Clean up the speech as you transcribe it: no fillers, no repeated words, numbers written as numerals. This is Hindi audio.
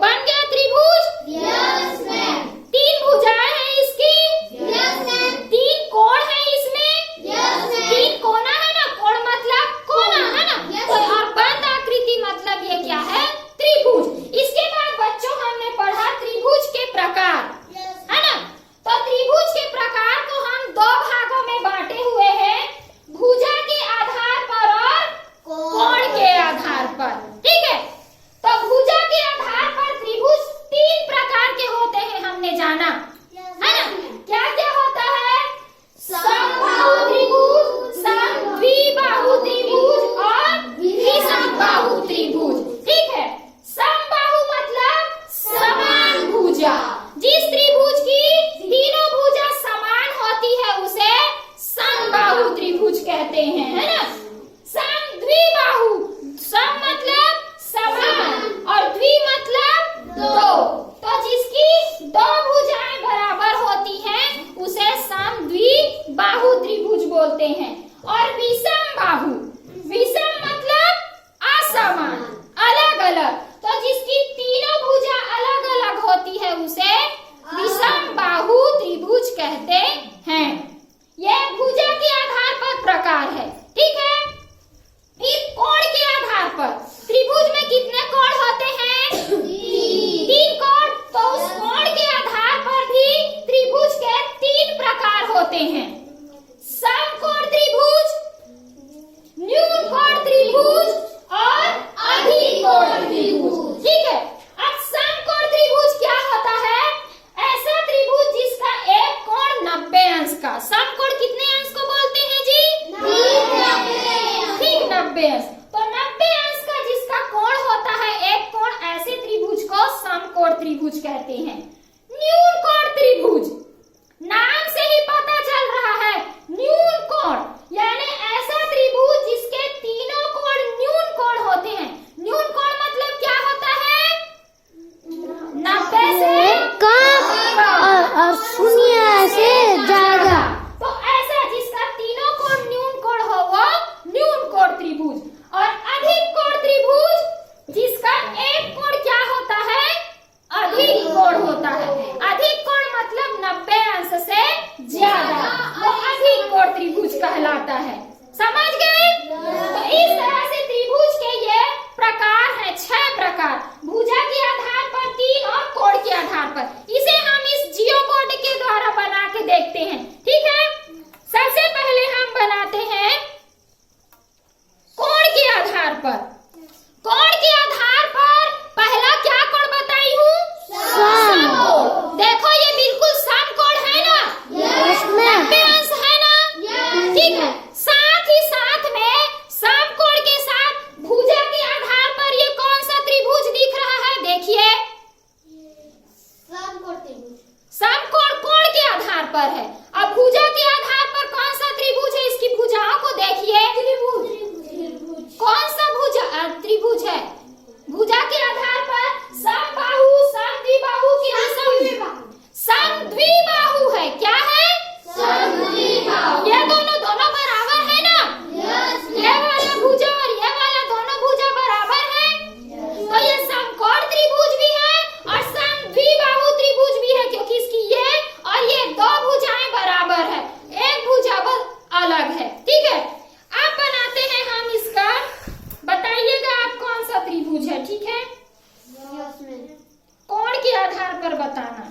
बन गया त्रिभुज। Yes ma'am. 3 भुजाएं हैं इसकी। Yes ma'am. 3 कोण है इसमें। Yes ma'am. 3 कोना है ना, कोण मतलब कोना है ना। Yes. तो और बंद आकृति मतलब ये क्या है, त्रिभुज। इसके बाद बच्चों हमने पढ़ा त्रिभुज के प्रकार, है ना। तो त्रिभुज के प्रकार को हम 2 भागों में बांटे हुए हैं, भुजा के आधार पर और कोण के आधार पर। ठीक है, तो भुजा के आधार पर त्रिभुज 3 प्रकार के होते हैं, हमने जाना है ना। क्या क्या होता है, समबाहु त्रिभुज, समद्विबाहु त्रिभुज और विषमबाहु त्रिभुज। ठीक है, समबाहु मतलब समान भुजा। जिस त्रिभुज की तीनों भुजा समान होती है उसे समबाहु त्रिभुज कहते हैं, है ना। समद्विबाहु, सम मतलब समान और द्वि मतलब 2। तो जिसकी 2 भुजाएं बराबर होती हैं उसे समद्विबाहु त्रिभुज बोलते हैं। और विषम बाहु, विषम मतलब असमान, अलग अलग। तो जिसकी तीनों भुजा अलग अलग होती है उसे विषम बाहु त्रिभुज कहते हैं। यह भुजा के आधार पर प्रकार है। ठीक है, फिर कोण के आधार पर त्रिभुज में कितने कोण होते हैं, 3 कोण। तो उस कोण के आधार पर भी त्रिभुज के 3 प्रकार होते हैं, समकोण त्रिभुज, न्यून कोण त्रिभुज और अधिक कोण त्रिभुज। ठीक है, अब समकोण त्रिभुज क्या होता है, ऐसा त्रिभुज जिसका एक कोण 90 अंश का। समकोण कितने अंश को बोलते हैं जी, ठीक 90 अंश। तो 90 अंश का जिसका कोण होता है एक कोण, ऐसे त्रिभुज को समकोण त्रिभुज कहते हैं। न्यून कोण त्रिभुज, नाम से ही पता चल रहा है, न्यून कोण यानी ऐसा त्रिभुज जिसके तीनों कोण न्यून कोण होते हैं। न्यून कोण मतलब क्या होता है, 90 से कम और शून्य से ज्यादा। तो ऐसा जिसका तीनों कोण न्यून कोण हो वो न्यून कोण त्रिभुज। और अधिक कोण त्रिभुज जिसका एक कोण क्या होता है, अधिक कोण होता है। अधिक कोण मतलब 90 अंश से ज्यादा, वो अधिक कोण त्रिभुज कहलाता है। समझ गए। तो इस तरह से त्रिभुज के ये प्रकार हैं, 6 प्रकार, भुजा के आधार पर 3 और कोण के आधार पर। इसे हम इस जियो बोर्ड के द्वारा बना के देखते हैं। ठीक है, सबसे पहले हम बनाते हैं कोण के आधार पर। कोण के आधार पर पहला क्या कोण बताई हूँ, समकोण। देखो ये बिल्कुल समकोण है ना, 90 अंश है ना। ठीक है, साथ ही साथ में समकोण के साथ भुजा के आधार पर ये कौन सा त्रिभुज दिख रहा है, देखिए समकोण कोण के आधार पर है। अब भुजा के आधार पर कौन सा त्रिभुज है, इसकी भुजाओं को देखिए, कौन सा भुजा त्रिभुज है। भुजा के आधार पर समबाहु, समद्विबाहु की समद्विबाहु है। क्या है, समद्विबाहु। ये दोनों बराबर है ना। ये वाला भुजा और ये वाला दोनों भुजा बराबर है। तो ये समकोण त्रिभुज भी है और समद्विबाहु त्रिभुज भी है, क्योंकि इसकी ये और ये 2 भुजाएं बराबर है, एक भुजा अलग है। ठीक है, अब बनाते हैं हम इसका, बताइएगा आप कौन सा त्रिभुज है। ठीक है, कोण के आधार पर बताना।